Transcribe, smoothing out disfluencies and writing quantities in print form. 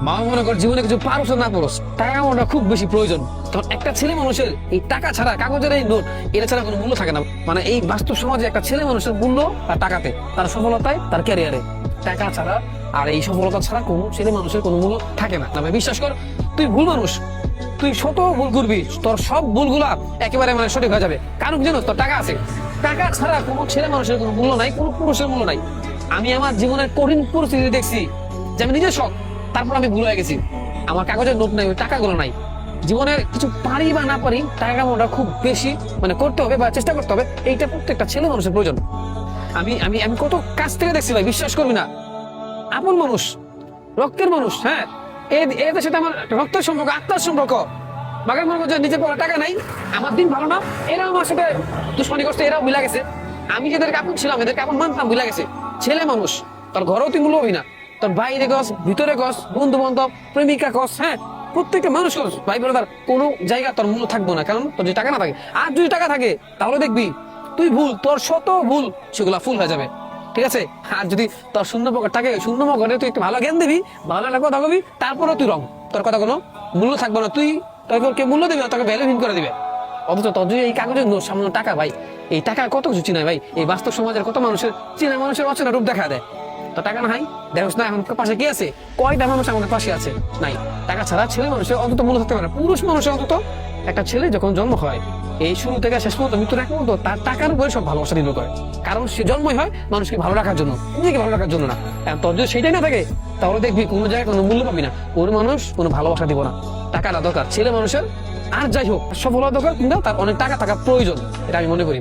বাবা মনে কর জীবনে কিছু পারস না পারস, টাকা কামানোটা খুব বেশি প্রয়োজন। তখন একটা ছেলে মানুষের এই টাকা ছাড়া, কাগজের এই নোট, এটা ছাড়া কোনো মূল্য থাকে না। মানে এই বাস্তব সমাজে একটা ছেলে মানুষের মূল্য তার টাকাতে, তার সফলতায়, তার ক্যারিয়ারে। টাকা ছাড়া আর এই সফলতা ছাড়া কোনো ছেলে মানুষের কোনো মূল্য থাকে না। তবে বিশ্বাস কর, তুই ভুল মানুষ, তুই ছোট ভুল করবি, তোর সব ভুলগুলা একেবারে মানে সঠিক হয়ে যাবে। কারণ জানো, তোর টাকা আছে। টাকা ছাড়া কোনো ছেলে মানুষের কোনো মূল্য নাই, কোনো পুরুষের মূল্য নাই। আমি আমার জীবনের কঠিন পরিস্থিতি দেখছি যে আমি নিজে শখ, তারপর আমি ভুল হয়ে গেছি। আমার কাগজের নোট নাই, ওই টাকাগুলো নাই। জীবনের কিছু পারি বা না পারি, টাকা কামানোটা খুব বেশি মানে করতে হবে বা চেষ্টা করতে হবে। এইটা প্রত্যেকটা ছেলে মানুষের প্রয়োজন। আমি আমি আমি কত কাছ থেকে দেখছি ভাই, বিশ্বাস করবি না। আপন মানুষ, রক্তের মানুষ, হ্যাঁ, এদের সাথে আমার রক্তের সম্পর্ক, আত্মার সম্পর্ক। বাগান মনে করছে নিজে পড়া টাকা নাই, আমার দিন ভালো না, এরা আমার সাথে দুশ্মনী করছে, এরাও মিলা গেছে। আমি যাদেরকে আপন ছিলাম, এদেরকে আপন মানতাম, মিলা গেছে। ছেলে মানুষ, তোর ঘরেও তুই মূল্য হবি না, তোর বাইরে গছ, ভিতরে গছ, বন্ধু বান্ধব, প্রেমিকা গছ, হ্যাঁ, প্রত্যেকটা মানুষ গছ, ভাই ব্রাদার, কোনো জায়গা তোর মূল্য থাকবো না। কারণ তোর যদি টাকা না থাকে, আর যদি টাকা থাকে, তাহলে দেখবি তুই ভুল, তোর শত ভুল সেগুলা ফুল হয়ে যাবে। ঠিক আছে? আর যদি তোর শূন্য পকেট থাকে, শূন্য পকেটে তুই একটু ভালো জ্ঞান দিবি, ভালো একটা কথা কবি, তারপরে তুই রং, তোর কথা কোনো মূল্য থাকবে না। তুই তোকে কে মূল্য দিবে না, তোকে ভ্যালুহীন করে দিবে। অথচ তোর যদি এই কাগজের নোট, সামান্য টাকা, ভাই এই টাকা কত কিছু চিনায় ভাই। এই বাস্তব সমাজের কত মানুষের চিনা মানুষের অচেনা রূপ দেখা দেয়। তো টাকা না হয় দেখোস না এখন পাশে কি আছে, কয়টা মানুষ আমাদের পাশে আছে? নাই। টাকা ছাড়া ছেলে মানুষের অন্তত মূল্য থাকতে পারে না। পুরুষ মানুষের অন্তত, একটা ছেলে যখন জন্ম হয়, এই শুরু থেকে শেষ পর্যন্ত, মৃত্যুর এক পর্যন্ত, তার টাকার উপরে সব ভালোবাসা নির্ভর করে। কারণ সে জন্মই হয় মানুষকে ভালো রাখার জন্য, নিজেকে ভালো রাখার জন্য না। তোর যদি সেটাই না থাকে, তাহলে দেখবি কোনো জায়গায় কোনো মূল্য পাবি না। কোনো মানুষ কোনো ভালোবাসা দিব না। টাকাটা দরকার ছেলে মানুষের। আর যাই হোক, সফলতা দরকার, কিন্তু তার অনেক টাকা থাকা প্রয়োজন, এটা আমি মনে করি।